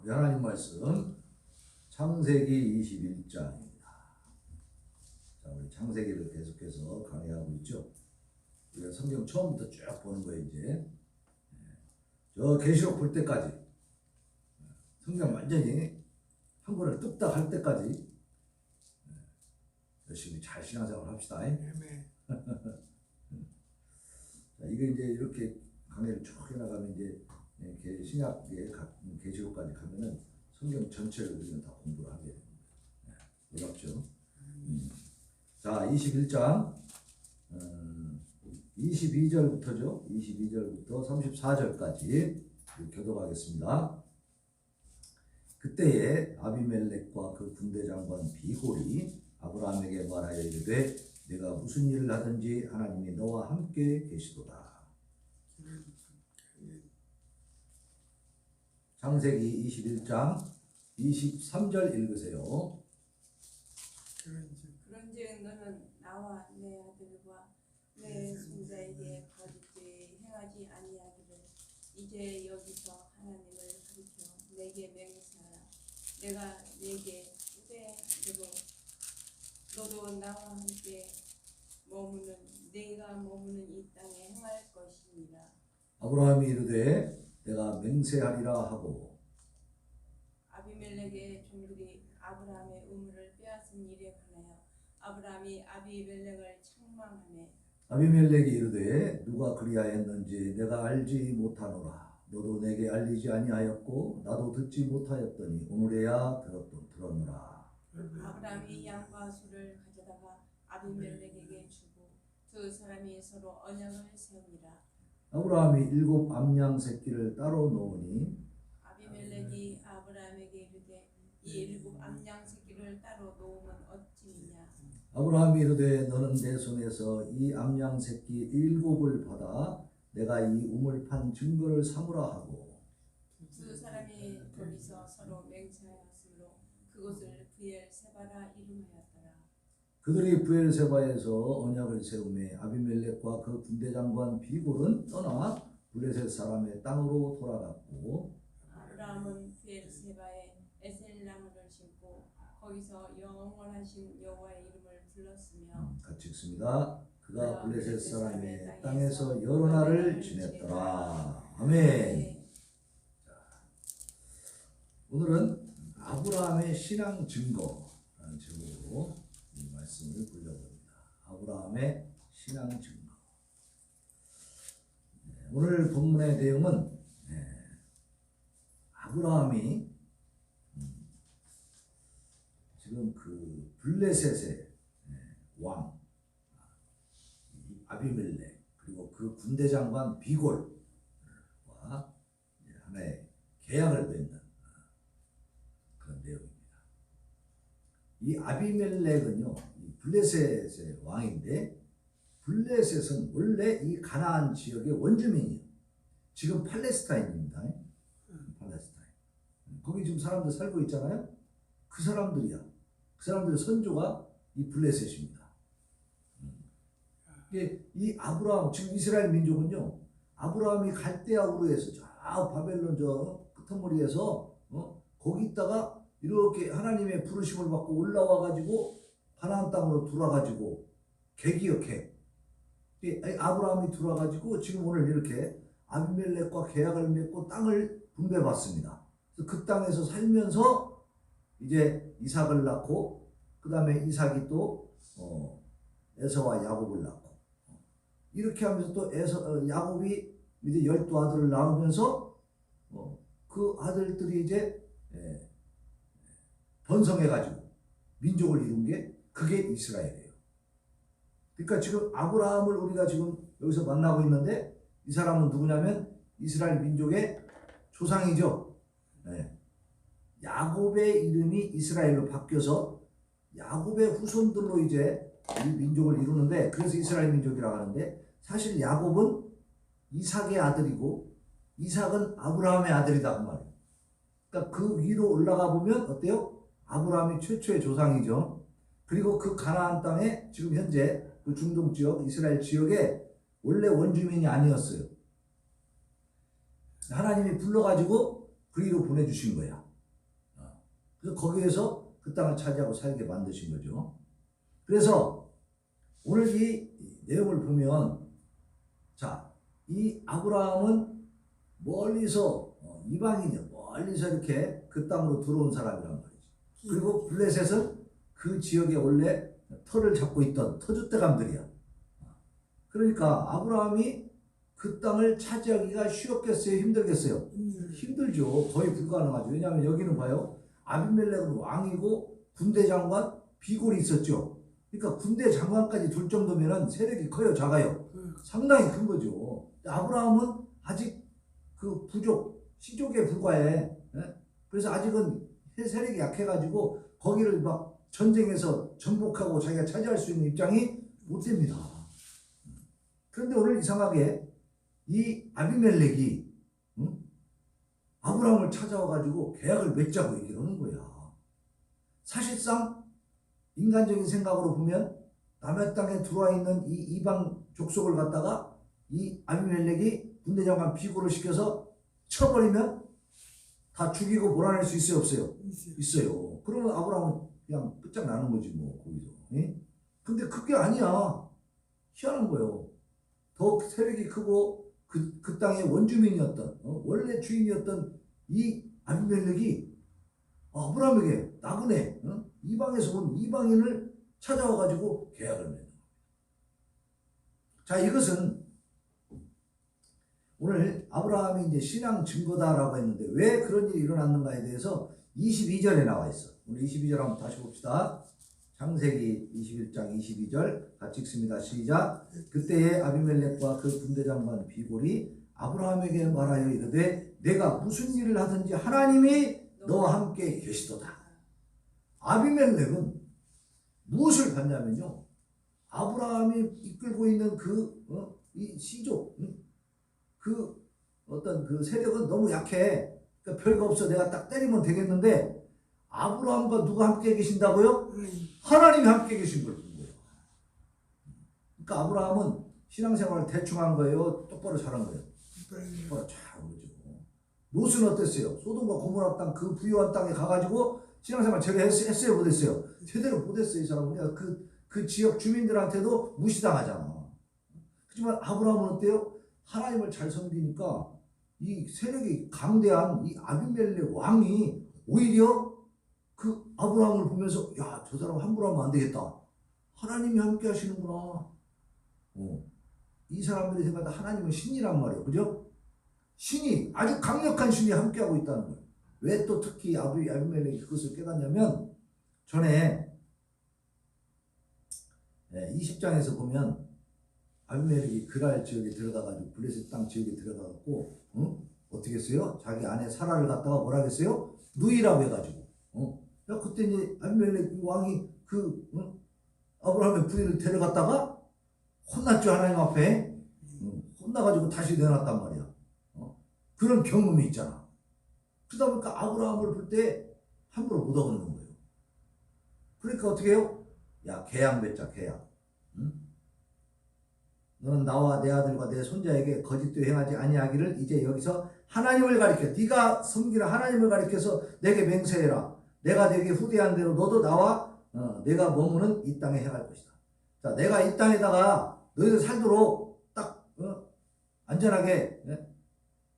우리 하나님 말씀 창세기 21장입니다. 자, 우리 창세기를 계속해서 강의하고 있죠. 우리가 성경 처음부터 쭉 보는 거예요. 이제 저 계시록 볼 때까지 성경 완전히 한 권을 뚝딱 할 때까지 열심히 잘 신앙생활 합시다. 자, 이거 이제 이렇게 강의를 쭉 해나가면 이제 신약의 계시록까지 가면은 성경 전체를 우리는 다 공부를 하게 됩니다. 놀랍죠? 자, 21장 22절부터죠. 22절부터 34절까지 교독하겠습니다. 그때에 아비멜렉과 그 군대 장관 비골이 아브라함에게 말하여 이르되 내가 무슨 일을 하든지 하나님이 너와 함께 계시도다. 창세기 21장 23절 읽으세요. 그런즉 너는 나와 내 아들과 내 손자에게 거짓되이 행하지 아니하기를 이제 여기서 하나님을 가리켜 내게 맹세하라. 내가 내게 후대되고 너도 나와 함께 내가 머무는 이 땅에 행할 것이니라. 아브라함이 이르되 내가 맹세하리라 하고 아비멜렉의 종들이 아브라함의 우물을 빼앗은 일에 관하여 아브라함이 아비멜렉을 책망하매 아비멜렉이 이르되 누가 그리하였는지 내가 알지 못하노라. 너도 내게 알리지 아니하였고 나도 듣지 못하였더니 오늘에야 들었노라. 아브라함이 양과 소를 가져다가 아비멜렉에게 주고 두 사람이 서로 언약을 세우니라. 아브라함이 7 암양 새끼를 따로 놓으니 아비멜렉이 아브라함에게 이르되 이 7 암양 새끼를 따로 놓으면 어찌냐. 아브라함이 이르되 너는 내 손에서 이 암양 새끼 7을 받아 내가 이 우물 판 증거를 삼으라 하고 두 사람이 거기서 서로 맹세하였으므로 그곳을 브엘세바라 이름하였더라. 그들이 브엘세바에서 언약을 세우매 아비멜렉과 그 군대 장관 비골은 떠나 블레셋 사람의 땅으로 돌아갔고 아브라함은 브엘세바에 에셀나무를 심고 거기서 영원하신 여호와의 이름을 불렀으며 같이 읽습니다. 그가 블레셋 사람의 땅에서 여러 날을 지냈더라. 아멘. 자, 오늘은 아브라함의 신앙 증거라는 제목으로 이 말씀을 불려봅니다. 아브라함의 신앙 증거. 오늘 본문의 내용은 아브라함이 지금 그 블레셋의 왕 아비멜렉 그리고 그 군대 장관 비골과 하나의 계약을 맺는 그런 내용입니다. 이 아비멜렉은요, 이 블레셋의 왕인데 블레셋은 원래 이 가나안 지역의 원주민이에요. 지금 팔레스타인입니다. 팔레스타인. 거기 지금 사람들 살고 있잖아요. 그 사람들이야. 그 사람들의 선조가 이 블레셋입니다. 이 아브라함, 지금 이스라엘 민족은요, 아브라함이 갈대아 우르에서 저 바벨론 저 끄트머리에서 거기 있다가 이렇게 하나님의 부르심을 받고 올라와 가지고 가나안 땅으로 돌아가지고 객이요. 아브라함이 돌아가지고 지금 오늘 이렇게 아비멜렉과 계약을 맺고 땅을 분배받습니다. 그 땅에서 살면서 이제 이삭을 낳고 그 다음에 이삭이 또 에서와 야곱을 낳고 이렇게 하면서 또 야곱이 이제 12아들을 낳으면서 그 아들들이 이제 번성해가지고 민족을 이룬 게 그게 이스라엘이에요. 그러니까 지금 아브라함을 우리가 지금 여기서 만나고 있는데 이 사람은 누구냐면 이스라엘 민족의 조상이죠. 야곱의 이름이 이스라엘로 바뀌어서 야곱의 후손들로 이제 이 민족을 이루는데 그래서 이스라엘 민족이라고 하는데 사실 야곱은 이삭의 아들이고 이삭은 아브라함의 아들이다 그 말이에요. 그러니까 그 위로 올라가 보면 어때요? 아브라함이 최초의 조상이죠. 그리고 그 가나안 땅에 지금 현재 그 중동 지역 이스라엘 지역에 원래 원주민이 아니었어요. 하나님이 불러가지고 그리로 보내주신 거야. 그래서 거기에서 그 땅을 차지하고 살게 만드신 거죠. 그래서 오늘 이 내용을 보면 자, 이 아브라함은 멀리서 이방인이요. 멀리서 이렇게 그 땅으로 들어온 사람이란 말이죠. 그리고 블레셋은 그 지역에 원래 터를 잡고 있던 터줏대감들이야. 그러니까 아브라함이 그 땅을 차지하기가 쉬웠겠어요? 힘들겠어요? 힘들죠. 거의 불가능하죠. 왜냐하면 여기는 봐요. 아비멜렉은 왕이고 군대 장관 비골이 있었죠. 그러니까 군대 장관까지 둘 정도면 세력이 커요, 작아요? 상당히 큰 거죠. 아브라함은 아직 그 부족, 시족에 불과해. 그래서 아직은 세력이 약해가지고 거기를 막 전쟁에서 정복하고 자기가 차지할 수 있는 입장이 못 됩니다. 그런데 오늘 이상하게 이 아비멜렉이 아브라함을 찾아와가지고 계약을 맺자고 얘기를 하는 거야. 사실상 인간적인 생각으로 보면 남의 땅에 들어와 있는 이 이방 족속을 갖다가 이 아비멜렉이 군대장관 비고를 시켜서 쳐버리면 다 죽이고 몰아낼 수 있어요, 없어요? 있어요. 그러면 아브라함은 그냥 끝장나는 거지 뭐 거기서. 예? 근데 그게 아니야. 희한한 거예요. 더 세력이 크고 그 땅의 원주민이었던 원래 주인이었던 이 아비멜렉이 아브라함에게 나그네 이방에서 온 이방인을 찾아와가지고 계약을 맺는 겁니다. 자, 이것은 오늘 아브라함이 이제 신앙 증거다라고 했는데 왜 그런 일이 일어났는가에 대해서 22절에 나와 있어. 오늘 22절 한번 다시 봅시다. 창세기 21장 22절 같이 읽습니다. 시작. 그때에 아비멜렉과 그 군대장관 비골이 아브라함에게 말하여 이르되 내가 무슨 일을 하든지 하나님이 너와 함께 계시도다. 아비멜렉은 무엇을 봤냐면요, 아브라함이 이끌고 있는 이 시족, 그 어떤 그 세력은 너무 약해. 그러니까 별거 없어. 내가 딱 때리면 되겠는데 아브라함과 누가 함께 계신다고요? 하나님이 함께 계신 걸 본 거예요. 그러니까 아브라함은 신앙생활을 대충 한 거예요? 똑바로 잘한 거예요? 똑바로 잘한 거죠. 롯은 어땠어요? 소돔과 고모라 땅 그 부유한 땅에 가가지고 신앙생활 제대로 했어요? 못했어요? 제대로 못했어요. 이 사람은 그 지역 주민들한테도 무시당하잖아. 하지만 아브라함은 어때요? 하나님을 잘 섬기니까 이 세력이 강대한 이 아비멜렉 왕이 오히려 그 아브라함을 보면서 야, 저 사람 함부로 하면 안 되겠다. 하나님이 함께 하시는구나. 이 사람들이 생각할 때 하나님은 신이란 말이에요. 그죠? 신이, 아주 강력한 신이 함께하고 있다는 거예요. 왜 또 특히 아비멜렉이 그것을 깨닫냐면 전에 20장에서 보면 아비멜렉이 그랄 지역에 들어가가지고 블레셋 땅 지역에 들어가갖고 어떻게 했어요? 자기 아내 사라를 갖다가 뭐라 했어요? 누이라고 해가지고 야, 그때 이제 아비멜렉 왕이 아브라함의 부인을 데려갔다가 혼났죠. 하나님 앞에 혼나가지고 다시 내놨단 말이야. 그런 경험이 있잖아. 그러다 보니까 아브라함을 볼 때 함부로 못 어긋는 거예요. 그러니까 어떻게 해요? 야, 계약 맺자, 계약. 너는 나와 내 아들과 내 손자에게 거짓도 행하지 아니하기를 이제 여기서 하나님을 가리켜, 네가 섬기는 하나님을 가리켜서 내게 맹세해라. 내가 내게 후대한 대로 너도 나와 내가 머무는 이 땅에 행할 것이다. 자, 내가 이 땅에다가 너희들 살도록 딱 안전하게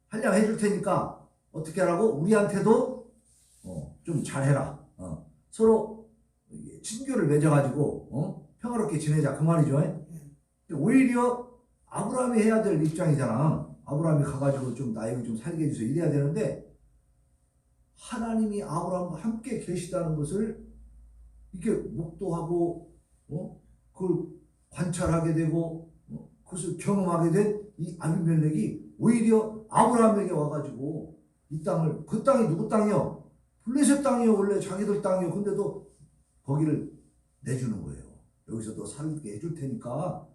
한량해 줄 테니까 어떻게 하라고? 우리한테도 좀 잘해라. 서로 친교를 맺어가지고 평화롭게 지내자 그 말이죠. 오히려 아브라함이 해야 될 입장이잖아. 아브라함이 가가지고 좀 나에게 좀 살게 해주세요 이래야 되는데 하나님이 아브라함과 함께 계시다는 것을 이렇게 목도하고 그걸 관찰하게 되고 그것을 경험하게 된 이 아비멜렉이 오히려 아브라함에게 와가지고 이 땅을, 그 땅이 누구 땅이요? 블레셋 땅이요. 원래 자기들 땅이요. 근데도 거기를 내주는 거예요. 여기서 너 살게 해줄 테니까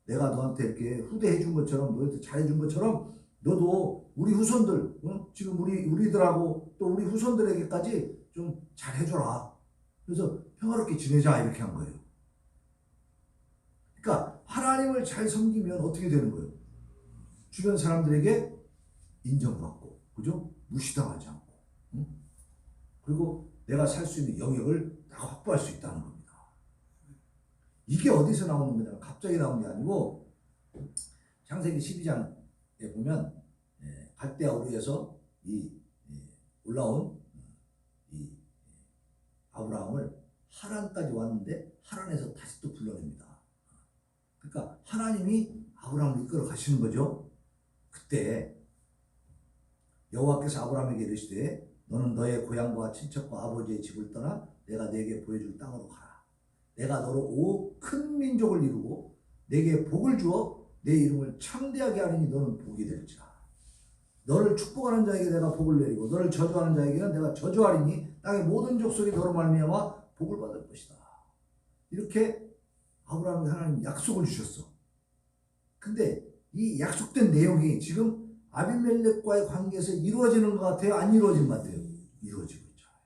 내가 너한테 이렇게 후대해 준 것처럼 너한테 잘해 준 것처럼 너도 우리 후손들 지금 우리들하고 또 우리 후손들에게까지 좀 잘해줘라. 그래서 평화롭게 지내자 이렇게 한 거예요. 그러니까 하나님을 잘 섬기면 어떻게 되는 거예요? 주변 사람들에게 인정받고, 그죠? 무시당하지 않고, 그리고 내가 살 수 있는 영역을 다 확보할 수 있다는 겁니다. 이게 어디서 나오는 거냐? 갑자기 나온 게 아니고 창세기 12장에 보면 갈대아 우르에서 이 올라온 이 아브라함을 하란까지 왔는데 하란에서 다시 또 불러냅니다. 그러니까 하나님이 아브라함을 이끌어 가시는 거죠. 그때 여호와께서 아브라함에게 이르시되 너는 너의 고향과 친척과 아버지의 집을 떠나 내가 네게 보여줄 땅으로 가라. 내가 너로 큰 민족을 이루고 네게 복을 주어 내 이름을 창대하게 하리니 너는 복이 될지라. 너를 축복하는 자에게 내가 복을 내리고 너를 저주하는 자에게는 내가 저주하리니 땅의 모든 족속이 너로 말미암아 복을 받을 것이다. 이렇게 아브라함에게 하나님 약속을 주셨어. 근데 이 약속된 내용이 지금 아비멜렉과의 관계에서 이루어지는 것 같아요? 안 이루어진 것 같아요? 이루어지고 있잖아요.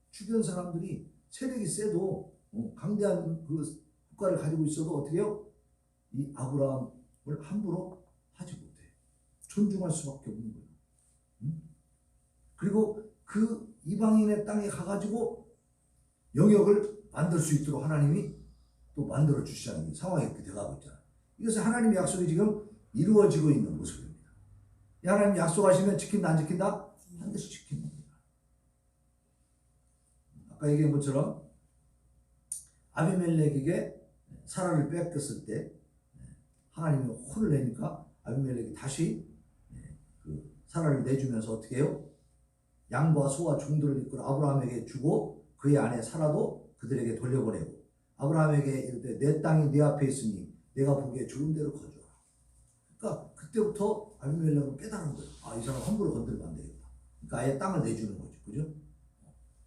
주변 사람들이 세력이 세도 강대한 그 국가를 가지고 있어도 어떻게 해요? 이 아브라함을 함부로 하지 못해. 존중할 수밖에 없는 거예요. 그리고 그 이방인의 땅에 가가지고 영역을 만들 수 있도록 하나님이 또 만들어 주시자는 상황이 이렇게 돼가고 있잖아요. 이것은 하나님의 약속이 지금 이루어지고 있는 모습입니다. 하나님 약속하시면 지킨다 안 지킨다? 반드시 지키는 겁니다. 아까 얘기한 것처럼 아비멜렉에게 사라를 뺏겼을 때 하나님이 혼을 내니까 아비멜렉이 다시 그 사라를 내주면서 어떻게 해요? 양과 소와 종들을 이끌어 아브라함에게 주고 그의 아내 사라도 그들에게 돌려보내고 아브라함에게 이르되 내 땅이 네 앞에 있으니 내가 보기에 좋은 대로 거주하라. 그러니까 그때부터 아비멜렉은 깨달은 거예요. 아, 이 사람 함부로 건들면 안 되겠다. 그러니까 아예 땅을 내주는 거죠. 그죠?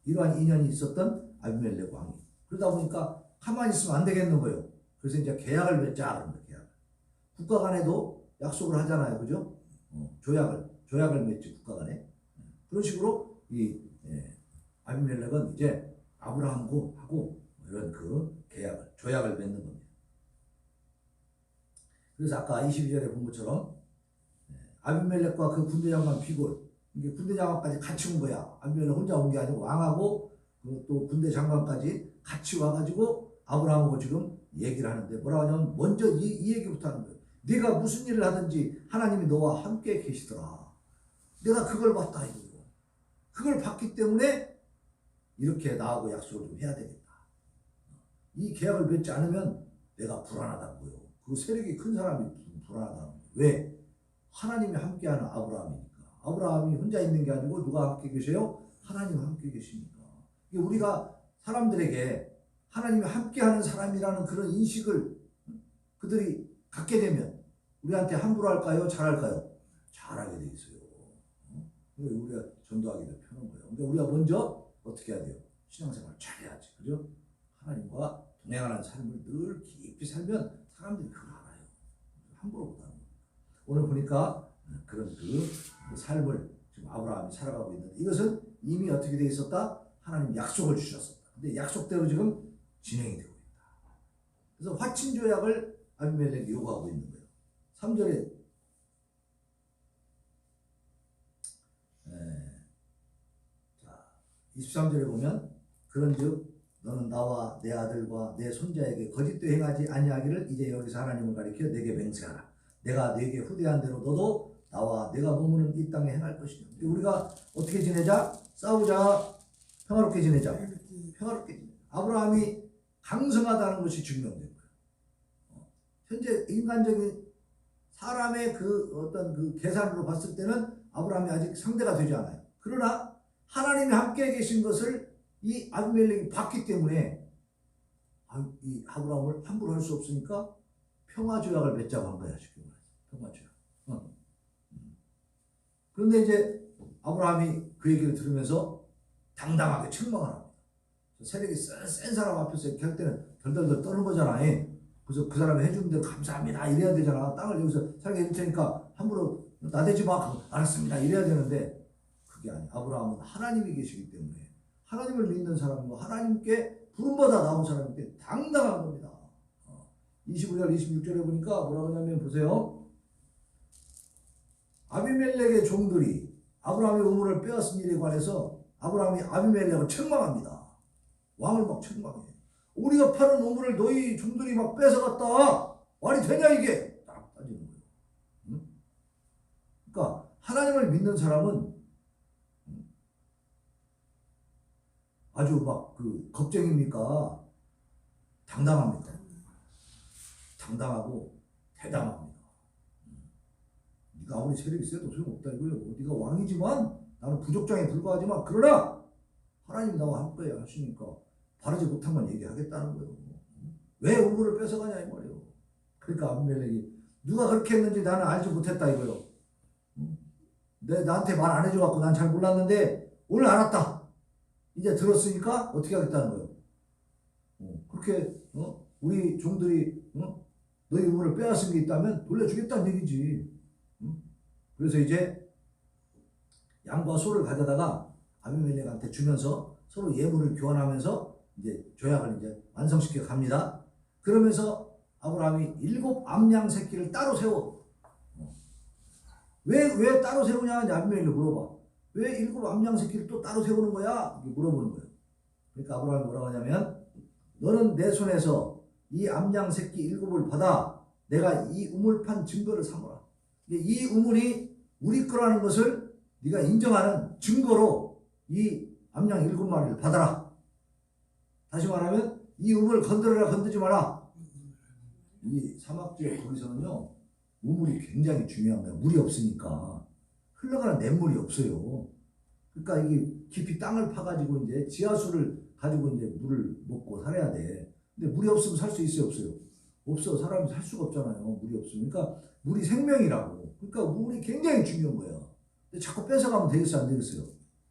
이러한 인연이 있었던 아비멜렉 왕이. 그러다 보니까 가만히 있으면 안 되겠는 거예요. 그래서 이제 계약을 맺자 그런 거예요. 계약. 국가 간에도 약속을 하잖아요. 그죠? 조약을 맺지 국가 간에. 그런 식으로 이 아비멜렉은 이제 아브라함하고 이런 그 조약을 맺는 겁니다. 그래서 아까 22절에 본 것처럼 아비멜렉과 그 군대 장관 비골, 이게 군대 장관까지 같이 온 거야. 아비멜렉 혼자 온 게 아니고 왕하고 또 군대 장관까지 같이 와가지고 아브라함하고 지금 얘기를 하는데 뭐라고 하냐면 먼저 이 얘기부터 하는 거예요. 네가 무슨 일을 하든지 하나님이 너와 함께 계시더라. 내가 그걸 봤다 이거예요. 그걸 봤기 때문에 이렇게 나하고 약속을 좀 해야 되겠다. 이 계약을 맺지 않으면 내가 불안하다고요. 그 세력이 큰 사람이 불안하다는 거예요. 왜? 하나님이 함께하는 아브라함이니까. 아브라함이 혼자 있는 게 아니고 누가 함께 계세요? 하나님 함께 계시니까. 우리가 사람들에게 하나님이 함께하는 사람이라는 그런 인식을 그들이 갖게 되면 우리한테 함부로 할까요? 잘할까요? 잘하게 돼 있어요. 우리가 전도하기도 편한 거예요. 근데 우리가 먼저 어떻게 해야 돼요? 신앙생활 잘해야지. 그죠? 하나님과 동행하는 삶을 늘 깊이 살면 사람들이 그걸 알아요. 함부로 못하는 거예요. 오늘 보니까 그런 그 삶을 지금 아브라함이 살아가고 있는데 이것은 이미 어떻게 돼 있었다? 하나님 약속을 주셨었다. 근데 약속대로 지금 진행이 되고 있다. 그래서 화친조약을 아비멜렉이 요구하고 있는 거예요. 3절에 23절에 보면 그런즉 너는 나와 내 아들과 내 손자에게 거짓도 행하지 아니하기를 이제 여기서 하나님을 가리켜 내게 맹세하라. 내가 내게 후대한 대로 너도 나와 내가 머무는 이 땅에 행할 것이냐. 우리가 어떻게 지내자? 싸우자. 평화롭게 지내자. 평화롭게 지내자. 아브라함이 강성하다는 것이 증명된 거예요. 현재 인간적인 사람의 그 어떤 그 계산으로 봤을 때는 아브라함이 아직 상대가 되지 않아요. 그러나 하나님이 함께 계신 것을 이 아비멜렉이 봤기 때문에 이 아브라함을 함부로 할 수 없으니까 평화조약을 맺자고 한 거야. 쉽게 말해서 평화조약. 그런데 이제 아브라함이 그 얘기를 들으면서 당당하게 책망을 합니다. 세력이 센 사람 앞에서 이렇게 할 때는 덜덜덜 떠는 거잖아. 그래서 그 사람이 해주는 대로 감사합니다 이래야 되잖아. 땅을 여기서 살게 해줄 테니까 함부로 나대지 마. 알았습니다 이래야 되는데 그게 아니야. 아브라함은 하나님이 계시기 때문에 하나님을 믿는 사람이고 하나님께 부름받아 나온 사람인데 당당한 겁니다. 25절 26절에 보니까 뭐라고 하냐면 보세요. 아비멜렉의 종들이 아브라함의 우물을 빼앗은 일에 관해서 아브라함이 아비멜렉을 책망합니다. 왕을 막 책망해. 우리가 파는 우물을 너희 종들이 막 뺏어갔다. 말이 되냐 이게? 딱 따지는 거예요. 응? 그러니까 하나님을 믿는 사람은 아주 막 그 겁쟁입니까? 당당합니다. 당당하고 대담합니다. 네가 아무리 세력이 세도 소용없다 이거예요. 네가 왕이지만 나는 부족장에 불과하지만 그러나 하나님이 나와 함께 하시니까 바르지 못한 건 얘기하겠다는 거예요. 왜 우물을 뺏어가냐 이 말이에요. 그러니까 아비멜렉이 누가 그렇게 했는지 나는 알지 못했다 이거예요. 나한테 말 안 해줘갖고 난 잘 몰랐는데 오늘 알았다. 이제 들었으니까 어떻게 하겠다는 거예요. 그렇게 우리 종들이 너희 우물을 빼앗은 게 있다면 돌려주겠다는 얘기지. 그래서 이제 양과 소를 가져다가 아비멜렉한테 주면서 서로 예물을 교환하면서 이제 조약을 이제 완성시켜 갑니다. 그러면서 아브라함이 7 암양 새끼를 따로 세워. 왜 따로 세우냐? 아비멜렉이 물어봐. 왜 7 암양 새끼를 또 따로 세우는 거야? 이렇게 물어보는 거예요. 그러니까 아브라함이 뭐라고 하냐면 너는 내 손에서 이 암양 새끼 7을 받아 내가 이 우물판 증거를 삼아라. 이 우물이 우리 거라는 것을 네가 인정하는 증거로 이 암양 7마리를 받아라. 다시 말하면 이 우물을 건드려라 건드지 마라. 이 사막지역 거기서는요 우물이 굉장히 중요한 거예요. 물이 없으니까 흘러가는 냇물이 없어요. 그러니까 이게 깊이 땅을 파가지고 이제 지하수를 가지고 이제 물을 먹고 살아야 돼. 근데 물이 없으면 살 수 있어요, 없어요? 없어. 사람이 살 수가 없잖아요. 물이 없으면. 그러니까 물이 생명이라고. 그러니까 물이 굉장히 중요한 거야. 근데 자꾸 뺏어가면 되겠어요, 안 되겠어요?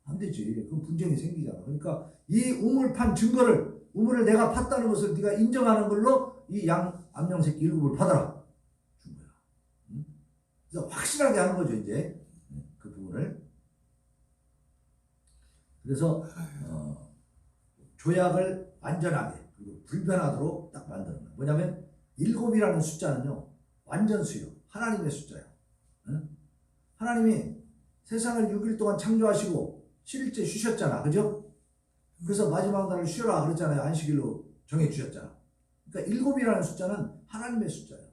안 되지. 그럼 분쟁이 생기잖아. 그러니까 이 우물판 증거를 우물을 내가 팠다는 것을 네가 인정하는 걸로 이 암양 새끼 7을 받아라. 준 거야. 그래서 확실하게 하는 거죠, 이제. 그 부분을. 그래서 조약을 완전하게 그리고 불변하도록 딱 만드는 거예요. 뭐냐면 7이라는 숫자는요 완전수요. 하나님의 숫자예요. 응? 하나님이 세상을 6일 동안 창조하시고 7일째 쉬셨잖아. 그죠? 그래서 마지막 날을 쉬어라 그랬잖아요. 안식일로 정해주셨잖아. 그러니까 7이라는 숫자는 하나님의 숫자예요.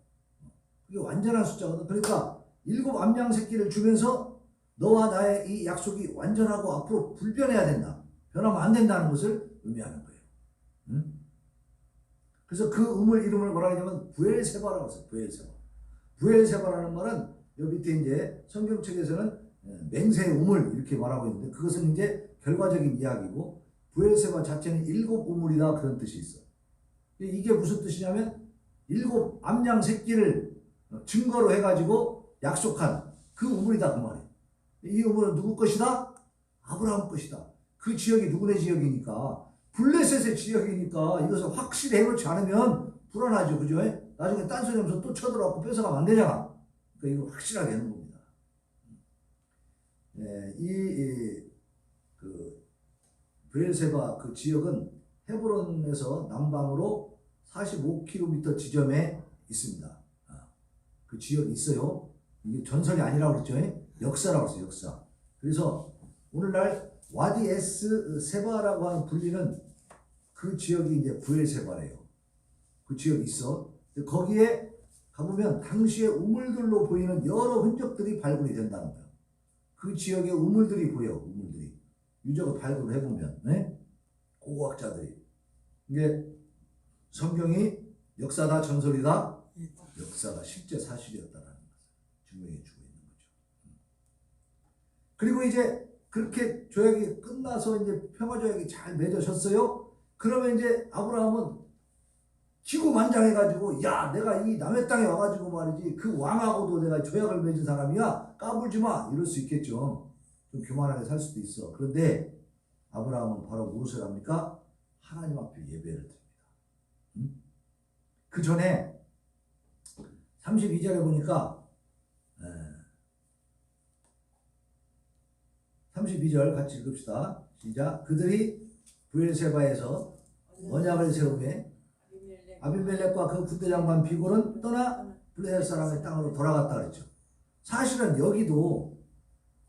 그게 완전한 숫자거든. 그러니까 7 암양 새끼를 주면서 너와 나의 이 약속이 완전하고 앞으로 불변해야 된다. 변하면 안 된다는 것을 의미하는 거예요. 응? 그래서 그 우물 이름을 뭐라 하냐면 부엘세바라고 했어요. 부엘세바. 부엘세바라는 말은 여기 밑에 이제 성경책에서는 맹세의 우물 이렇게 말하고 있는데 그것은 이제 결과적인 이야기고 부엘세바 자체는 7 우물이다 그런 뜻이 있어요. 이게 무슨 뜻이냐면 7 암양 새끼를 증거로 해가지고 약속한 그 우물이다 그 말이에요. 이 우물은 누구 것이다? 아브라함 것이다. 그 지역이 누구네 지역이니까 블레셋의 지역이니까 이것을 확실히 해놓지 않으면 불안하죠. 그죠? 나중에 딴소리 하면서 또 쳐들어갖고 뺏어가면 안 되잖아. 그러니까 이거 확실하게 하는 겁니다. 그 브엘세바 그 지역은 헤브론에서 남방으로 45km 지점에 있습니다. 그 지역이 있어요. 이게 전설이 아니라고 그랬죠. 역사라고 했어요. 역사. 그래서 오늘날 와디 에스 세바라고 하는 불리는 그 지역이 이제 부엘세바래요. 그 지역이 있어. 거기에 가보면 당시의 우물들로 보이는 여러 흔적들이 발굴이 된다는 거예요. 그 지역에 우물들이 보여. 우물들이. 유적을 발굴을 해보면 고고학자들이. 이게 성경이 역사다 전설이다. 역사가 실제 사실이었다는 것을 증명해 주고 있는 거죠. 그리고 이제 그렇게 조약이 끝나서 이제 평화조약이 잘 맺어졌어요. 그러면 이제 아브라함은 기고만장해가지고 야 내가 이 남의 땅에 와가지고 말이지 그 왕하고도 내가 조약을 맺은 사람이야 까불지 마 이럴 수 있겠죠. 좀 교만하게 살 수도 있어. 그런데 아브라함은 바로 무엇을 합니까? 하나님 앞에 예배를 드립니다. 그 전에 32절에 보니까 32절 같이 읽읍시다. 시작. 그들이 부엘세바에서 언약을 세우매 아비멜렉과 그 군대장관 비골은 떠나 블레셋 사람의 땅으로 돌아갔다 그랬죠. 사실은 여기도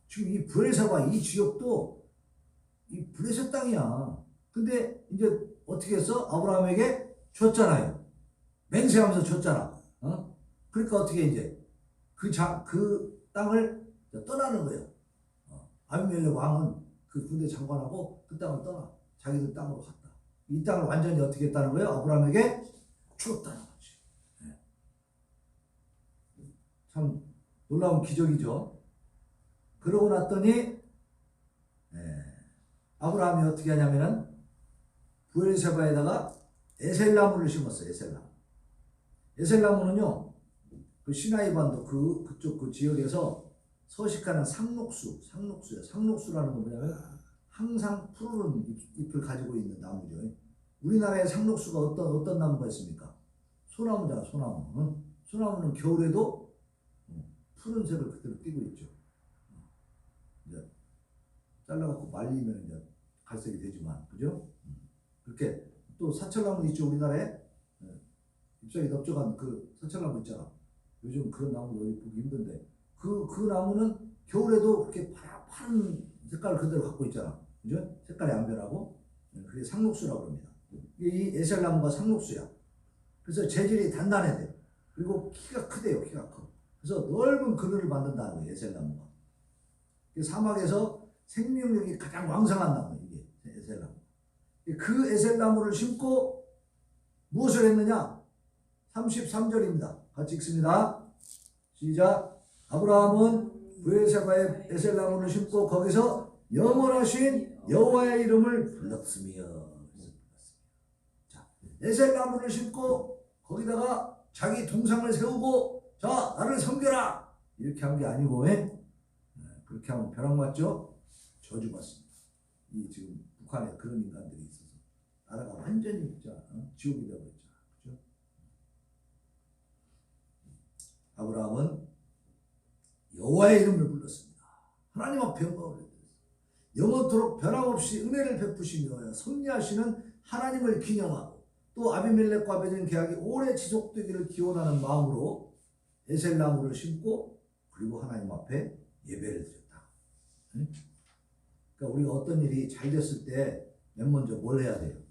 지금 이 부엘세바 이 지역도 이 블레셋 땅이야. 근데 이제 어떻게 했어? 아브라함에게 줬잖아요. 맹세하면서 줬잖아. 어? 그러니까 어떻게 이제 그 땅을 떠나는 거예요. 아비멜렉 왕은 그 군대 장관하고 그 땅을 떠나. 자기들 땅으로 갔다. 이 땅을 완전히 어떻게 했다는 거예요? 아브라함에게 주었다는 거지. 네. 참 놀라운 기적이죠. 그러고 났더니 아브라함이 어떻게 하냐면은 부엘세바에다가 에셀나무를 심었어요. 에셀나무는요, 그 시나이 반도 그쪽 그 지역에서 서식하는 상록수예요. 상록수라는 건 뭐냐면 항상 푸르른 잎을 가지고 있는 나무죠. 우리나라에 상록수가 어떤 나무가 있습니까? 소나무잖아, 소나무. 응? 소나무는 겨울에도 푸른색을 그대로 띠고 있죠. 이제 잘라갖고 말리면 이제 갈색이 되지만, 그죠? 그렇게 또 사철나무 있죠, 우리나라에. 잎사귀 넓적한 그 사철나무 있잖아. 요즘 그런 나무 어디 보기 힘든데 그 나무는 겨울에도 그렇게 파란 색깔을 그대로 갖고 있잖아. 그죠? 색깔이 안 변하고. 그게 상록수라고 합니다. 이 에셀나무가 상록수야. 그래서 재질이 단단해야 돼요. 그리고 키가 크대요. 키가 커. 그래서 넓은 그늘을 만든다는 거예요. 에셀나무가. 사막에서 생명력이 가장 왕성한 나무, 이게 에셀나무. 그 에셀나무를 심고 무엇을 했느냐? 33절입니다. 같이 읽습니다. 시작. 아브라함은 부엘세바에 에셀나무를 심고 거기서 영원하신 여호와의 이름을 불렀으며. 자, 에셀나무를 심고 거기다가 자기 동상을 세우고 자, 나를 섬겨라 이렇게 한 게 아니고 그렇게 하면 벼락맞죠? 저주받습니다. 이 지금 북한에 그런 인간들이 있어서 나라가 완전히 진짜 지옥이 되고 있잖아. 그렇죠? 아브라함은 여호와의 이름을 불렀습니다. 하나님 앞에 영광을 드렸습니다. 영원토록 변함없이 은혜를 베푸시며 섭리하시는 하나님을 기념하고 또 아비멜렉과 맺은 계약이 오래 지속되기를 기원하는 마음으로 에셀나무를 심고 그리고 하나님 앞에 예배를 드렸다. 그러니까 우리가 어떤 일이 잘 됐을 때 맨 먼저 뭘 해야 돼요?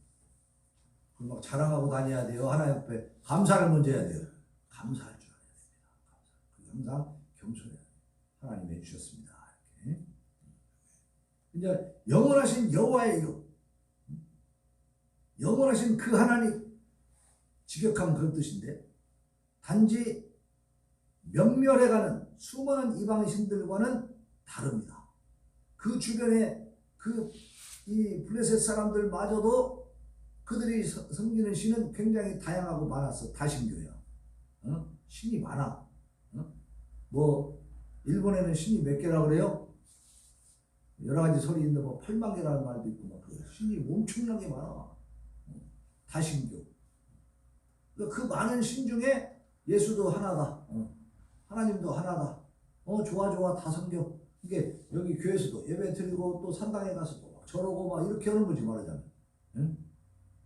그럼 막 자랑하고 다녀야 돼요. 하나님 앞에 감사를 먼저 해야 돼요. 감사할 줄 알아야 됩니다. 항상 겸손해야 돼요. 하나님이 해주셨습니다. 이렇게. 이제 영원하신 여호와의 이름, 영원하신 그 하나님, 직역하면 그런 뜻인데 단지 멸멸해가는 수많은 이방 신들과는 다릅니다. 그 주변에 이 블레셋 사람들마저도 그들이 섬기는 신은 굉장히 다양하고 많았어. 다신교야. 신이 많아. 뭐 일본에는 신이 몇 개라 그래요? 여러 가지 소리 있는데 뭐 8만 개라는 말도 있고 막 신이 엄청나게 많아. 다신교. 그 많은 신 중에 예수도 하나다. 하나님도 하나다. 좋아 다 섬겨. 이게 여기 교회에서도 예배 드리고 또 산당에 가서도 막 저러고 막 이렇게 하는 거지 말하자면. 응?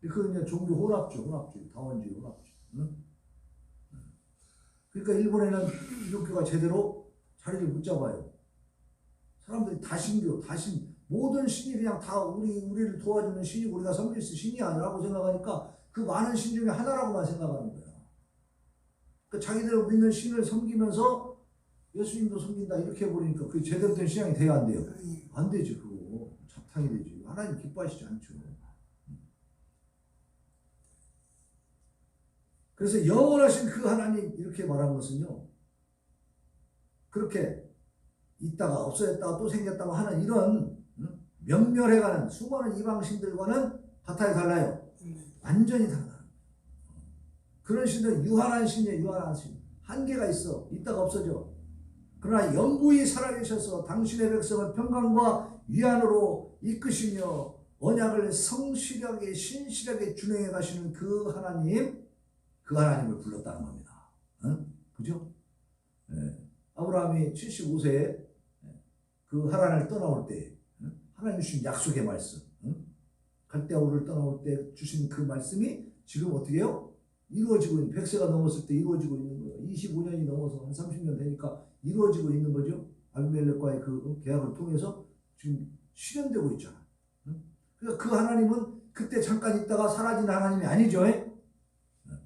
그 이제 종교 혼합주의, 다원주의 혼합주의. 응? 그러니까 일본에는 기독교가 제대로 자리를 못 잡아요. 사람들이 다신교, 모든 신이 그냥 다 우리를 도와주는 신이고 우리가 섬길 수 신이 아니라고 생각하니까 그 많은 신 중에 하나라고만 생각하는 거야. 그러니까 자기들 믿는 신을 섬기면서 예수님도 섬긴다 이렇게 해버리니까 그게 제대로 된 신앙이 돼야 안 돼요? 안 되지. 그거 잡탕이 되지. 하나님 기뻐하시지 않죠. 그래서 영원하신 그 하나님 이렇게 말한 것은요, 그렇게 있다가 없어졌다가 또 생겼다고 하는 이런 멸멸해가는 수많은 이방신들과는 바탕이 달라요. 완전히 달라요. 그런 신은 유한한 신이에요. 유한한 신. 한계가 있어. 있다가 없어져. 그러나 영구히 살아계셔서 당신의 백성을 평강과 위안으로 이끄시며 언약을 성실하게 신실하게 준행해 가시는 그 하나님을 불렀다는 겁니다. 그죠? 아브라함이 75세에 그 하란을 떠나올 때 하나님 주신 약속의 말씀, 갈대아우를 떠나올 때 주신 그 말씀이 지금 어떻게 해요? 이루어지고 있는, 100세가 넘었을 때 이루어지고 있는 거예요. 25년이 넘어서 한 30년 되니까 이루어지고 있는 거죠. 아비멜렉과의 그 계약을 통해서 지금 실현되고 있잖아. 그러니까 그 하나님은 그때 잠깐 있다가 사라진 하나님이 아니죠.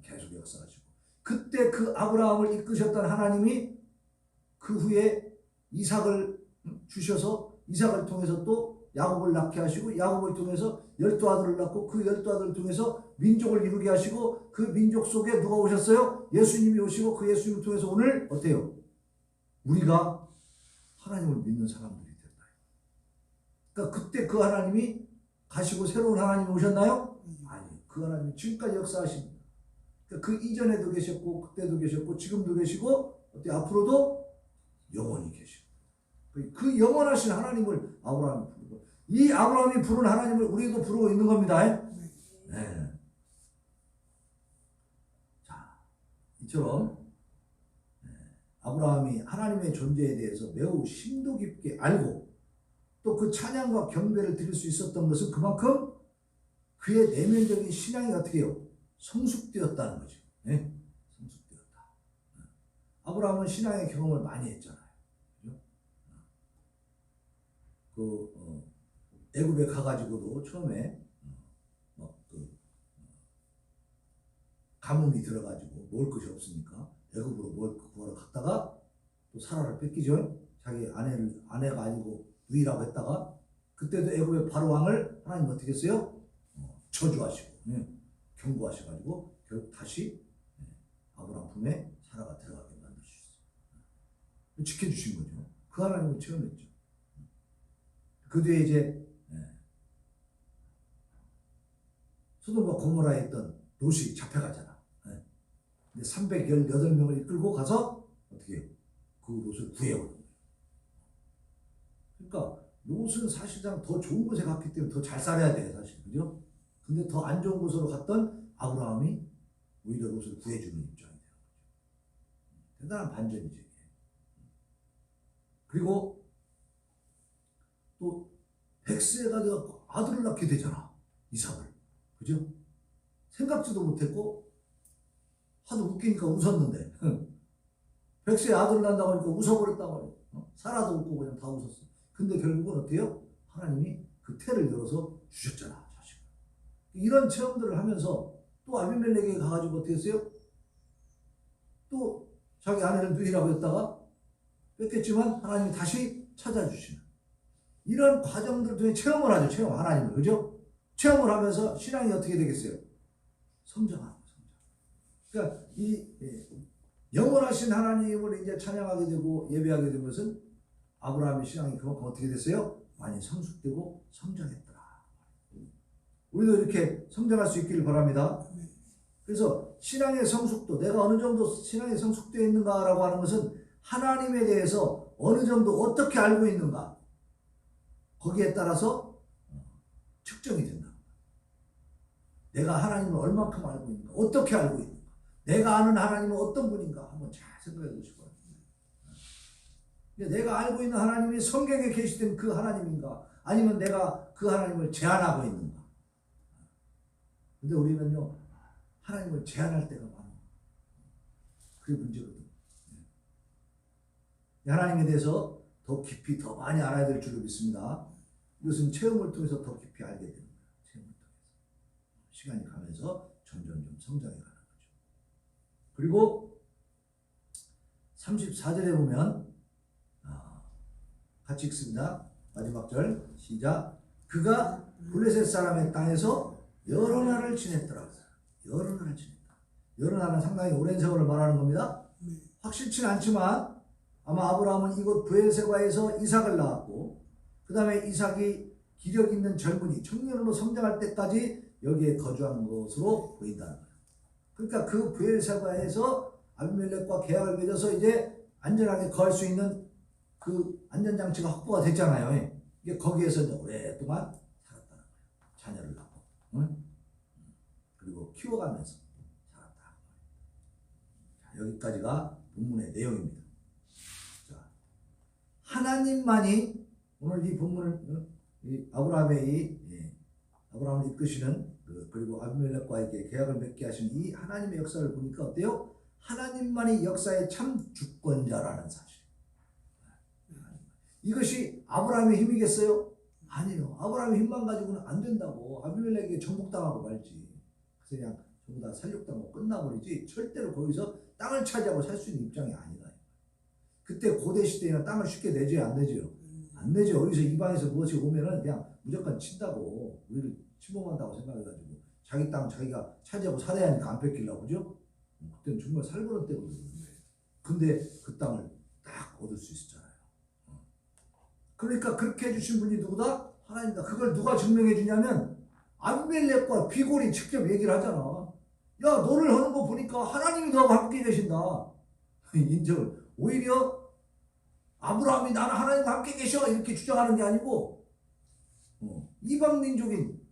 계속 역사하시고 그때 그 아브라함을 이끄셨던 하나님이 그 후에 이삭을 주셔서 이삭을 통해서 또 야곱을 낳게 하시고 야곱을 통해서 12아들을 낳고 그 12아들을 통해서 민족을 이루게 하시고 그 민족 속에 누가 오셨어요? 예수님이 오시고 그 예수님을 통해서 오늘 어때요? 우리가 하나님을 믿는 사람들이 된다. 그러니까 그때 그 하나님이 가시고 새로운 하나님이 오셨나요? 아니요. 그 하나님이 지금까지 역사하십니다. 그러니까 그 이전에도 계셨고 그때도 계셨고 지금도 계시고 어때 앞으로도 영원히 계시고 그 영원하신 하나님을 아브라함이 부르고 이 아브라함이 부른 하나님을 우리도 부르고 있는 겁니다. 네. 자, 이처럼 아브라함이 하나님의 존재에 대해서 매우 심도 깊게 알고 또 그 찬양과 경배를 드릴 수 있었던 것은 그만큼 그의 내면적인 신앙이 어떻게 해요? 성숙되었다는 거죠. 네? 성숙되었다. 아브라함은 신앙의 경험을 많이 했잖아요. 그 애굽에 가가지고도 처음에 가뭄이 들어가지고 먹을 것이 없으니까 애굽으로 먹을 거 구하러 갔다가 또 사라를 뺏기죠. 자기 아내가 아니고 누이라고 했다가 그때도 애굽의 바로 왕을 하나님 어떻게 했어요? 저주하시고 경고하셔가지고 결국 다시 아브라함 품에 사라가 들어가게 만드셨어요. 지켜주신 거죠. 그 하나님을 체험했죠. 그 뒤에 이제 소돔과 고모라에 있던 롯이 잡혀가잖아. 근데 318명을 이끌고 가서 어떻게 해요? 그 롯을 구해오는 거예요. 그러니까 롯은 사실상 더 좋은 곳에 갔기 때문에 더 잘 살아야 돼요, 사실. 그죠? 근데 더 안 좋은 곳으로 갔던 아브라함이 오히려 롯을 구해주는 입장이 되는 거죠. 대단한 반전이죠. 그리고 또 100세가 되어 아들을 낳게 되잖아. 이삭을. 그죠? 생각지도 못했고 하도 웃기니까 웃었는데 100세에 아들을 낳는다고 하니까 웃어버렸다고 말이야. 사라도 웃고 그냥 다 웃었어. 근데 결국은 어때요? 하나님이 그 태를 열어서 주셨잖아. 자식을. 이런 체험들을 하면서 또 아비멜렉에 가가지고 어떻게 했어요? 또 자기 아내를 누이라고 했다가 뺏겼지만 하나님이 다시 찾아주시는 이런 과정들 중에 체험을 하죠. 체험 하나님을. 그죠? 체험을 하면서 신앙이 어떻게 되겠어요? 성장하는 거예요. 그러니까 이 영원하신 하나님을 이제 찬양하게 되고 예배하게 된 것은 아브라함의 신앙이 그만큼 어떻게 됐어요? 많이 성숙되고 성장했더라. 우리도 이렇게 성장할 수 있기를 바랍니다. 그래서 신앙의 성숙도 내가 어느 정도 신앙이 성숙되어 있는가라고 하는 것은 하나님에 대해서 어느 정도 어떻게 알고 있는가 거기에 따라서 측정이 된다. 내가 하나님을 얼만큼 알고 있는가 어떻게 알고 있는가 내가 아는 하나님은 어떤 분인가 한번 잘 생각해 보시기 바랍니다. 내가 알고 있는 하나님이 성경에 계시던 그 하나님인가 아니면 내가 그 하나님을 제한하고 있는가. 근데 우리는요 하나님을 제한할 때가 많아. 그게 문제거든. 하나님에 대해서 더 깊이 더 많이 알아야 될 줄로 믿습니다. 이것은 체험을 통해서 더 깊이 알게 되는 거예요. 체험을 통해서. 시간이 가면서 점점 성장해 가는 거죠. 그리고 34절에 보면 같이 읽습니다. 마지막 절 시작. 그가 블레셋 사람의 땅에서 여러 날을 지냈더라. 여러 날을 지냈다. 여러 날은 상당히 오랜 세월을 말하는 겁니다. 확실치는 않지만 아마 아브라함은 이곳 브엘세바에서 이삭을 낳았고 그 다음에 이삭이 기력 있는 젊은이 청년으로 성장할 때까지 여기에 거주한 것으로 보인다는 거예요. 그러니까 그 브엘세바에서 아비멜렉과 계약을 맺어서 이제 안전하게 거할 수 있는 그 안전장치가 확보가 됐잖아요. 이게 거기에서 이제 오랫동안 살았다는 거예요. 자녀를 낳고 그리고 키워가면서 살았다. 자, 여기까지가 본문의 내용입니다. 자, 하나님만이 오늘 이 본문을 아브라함의 아브라함을 이끄시는 그리고 아비멜렉과에게 계약을 맺게 하신 이 하나님의 역사를 보니까 어때요? 하나님만이 역사의 참 주권자라는 사실. 이것이 아브라함의 힘이겠어요? 아니에요. 아브라함의 힘만 가지고는 안 된다고. 아비멜렉에게 정복당하고 말지. 그래서 그냥 전부 다 살육당하고 끝나버리지. 절대로 거기서 땅을 차지하고 살 수 있는 입장이 아니다. 그때 고대 시대에는 땅을 쉽게 내줘요, 안 내줘요? 안 내죠. 여기서 이방에서 무엇이 오면은 그냥 무조건 친다고, 우리를 침범한다고 생각해가지고 자기 땅 자기가 차지하고 살아야 하니까 안 뺏기려고, 그죠? 그때는 정말 살벌한 때거든요. 근데 그 땅을 딱 얻을 수 있었잖아요. 그러니까 그렇게 해주신 분이 누구다? 하나님이다. 그걸 누가 증명해 주냐면 아비멜렉과 비골이 직접 얘기를 하잖아. 야, 너를 하는 거 보니까 하나님이 너하고 함께 계신다. 인정을. 오히려 아브라함이 나는 하나님과 함께 계셔 이렇게 주장하는 게 아니고 이방 민족인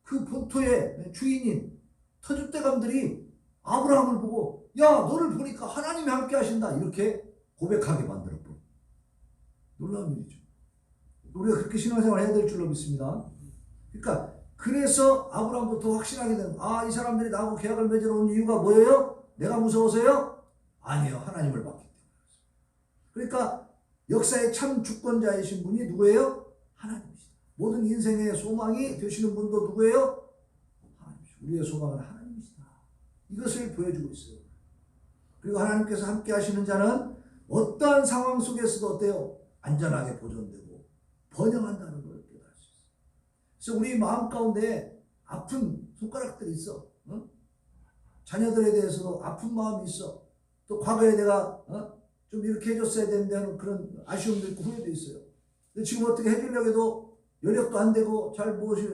그 본토의 주인인 터줏대감들이 아브라함을 보고 야, 너를 보니까 하나님이 함께 하신다 이렇게 고백하게 만들었고, 놀라운 일이죠. 우리가 그렇게 신앙생활 해야 될 줄로 믿습니다. 그러니까 그래서 아브라함부터 확신하게 되는, 이 사람들이 나하고 계약을 맺으러 온 이유가 뭐예요? 내가 무서워서요? 아니에요. 하나님을 받기 때문에. 그러니까 역사의 참 주권자이신 분이 누구예요? 하나님이시다. 모든 인생의 소망이 되시는 분도 누구예요? 하나님이시다. 우리의 소망은 하나님이시다. 이것을 보여주고 있어요. 그리고 하나님께서 함께 하시는 자는 어떠한 상황 속에서도 어때요? 안전하게 보존되고 번영한다는 걸 깨달을 수 있어요. 그래서 우리 마음 가운데 아픈 손가락들이 있어. 자녀들에 대해서도 아픈 마음이 있어. 또 과거에 내가 좀 이렇게 해줬어야 되는데 하는 그런 아쉬움도 있고 후회도 있어요. 근데 지금 어떻게 해주려고 해도 여력도 안 되고 잘 무엇이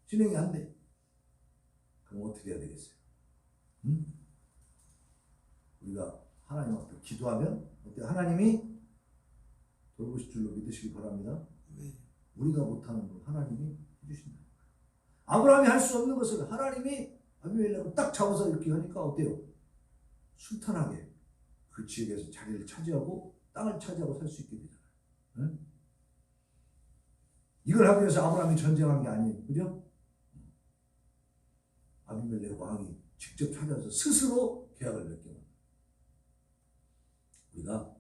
진행이 안 돼. 그럼 어떻게 해야 되겠어요? 우리가 하나님 앞에 기도하면 어때? 하나님이 돌보실 줄로 믿으시기 바랍니다. 우리가 못하는 걸 하나님이 해주신다. 아브라함이 할 수 없는 것을 하나님이 아비멜렉을 딱 잡아서 이렇게 하니까 어때요? 순탄하게 그 지역에서 자리를 차지하고 땅을 차지하고 살 수 있게 되잖아요. 응? 이걸 하기 위해서 아브라함이 전쟁한 게 아니에요. 그죠? 아비멜렉 왕이 직접 찾아서 스스로 계약을 맺게 합니다. 우리가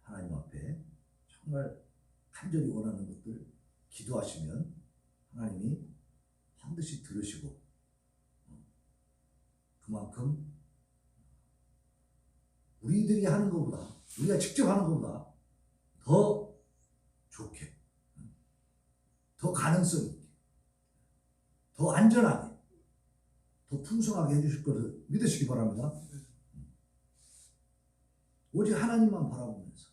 하나님 앞에 정말 간절히 원하는 것들 기도하시면 하나님이 반드시 들으시고 그만큼 우리들이 하는 것보다, 우리가 직접 하는 것보다 더 좋게, 더 가능성 있게, 더 안전하게, 더 풍성하게 해주실 것을 믿으시기 바랍니다. 오직 하나님만 바라보면서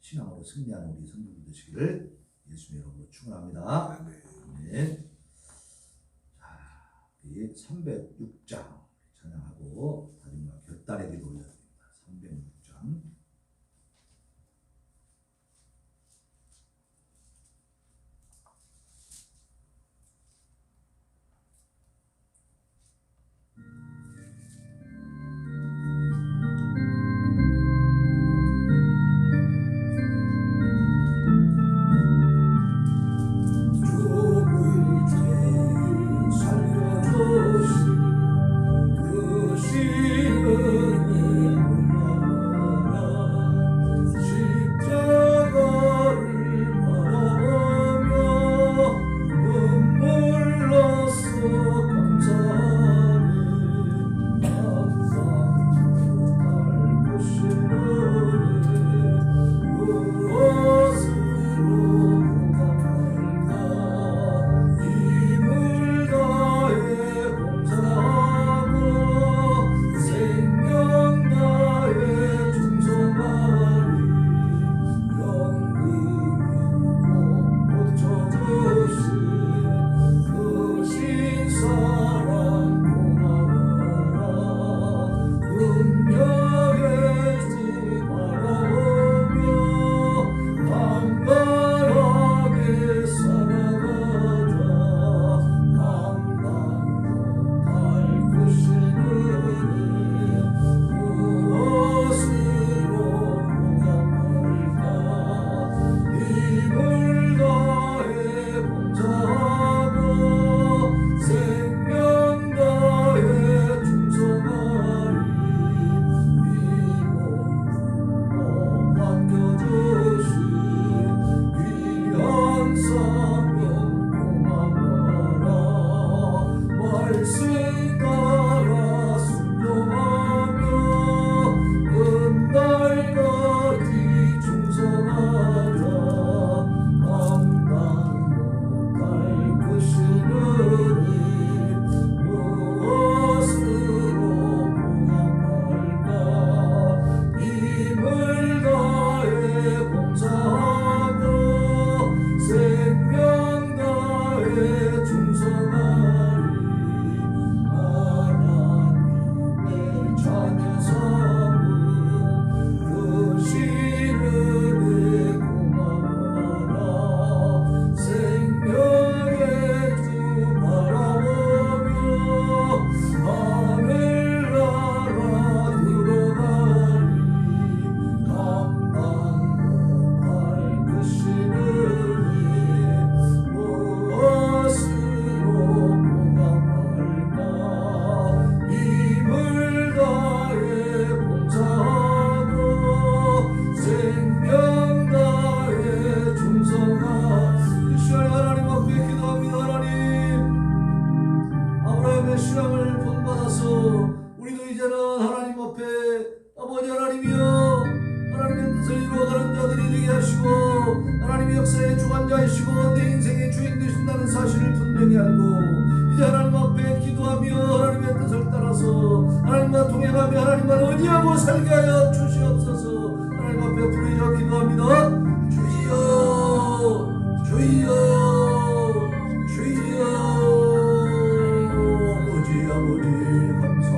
신앙으로 승리하는 우리 성도들 되시기를 예수님의 이름으로 축원합니다. 아멘. 자, 우리 306장 찬양하고 마지막 결단의 기도 올려드립니다. 306장. 그 시은이 올라라 말씀 따라 순종하며 끝날까지 충성하자. 감당 못할 것이는 무엇으로 보답할까. 힘을 다해 봉사하며 생명 다해 충성하리. 하나님의 자녀 삼은 그 시름에 고마워라. 생명의 주 바라보며 하늘나라 들어가리. 감당 못할 것이는 무엇으로 보답할까. 힘을 다해 봉사하고 생명 다해 충성하. 이 시간에 하나님 앞에 기도합니다. 하나님, 아브라함의 신앙을 본받아서 우리도 이제는 하나님 앞에 아버지 하나님이여 하나님의 뜻을 이루어가는 자들이 되게 하시고 하나님의 역사의 주관자이시고 내 인생의 주인 되신다는 사실을 분명히 알고 이제 하나님 앞에 기도하며 하나님의 뜻을 따라서 하나님과 동행하며 하나님과 의지하고 살게 하여 주시옵소서. 하나님 앞에 부르짖어 기도합니다. 주여 주여 주여. 아버지 감사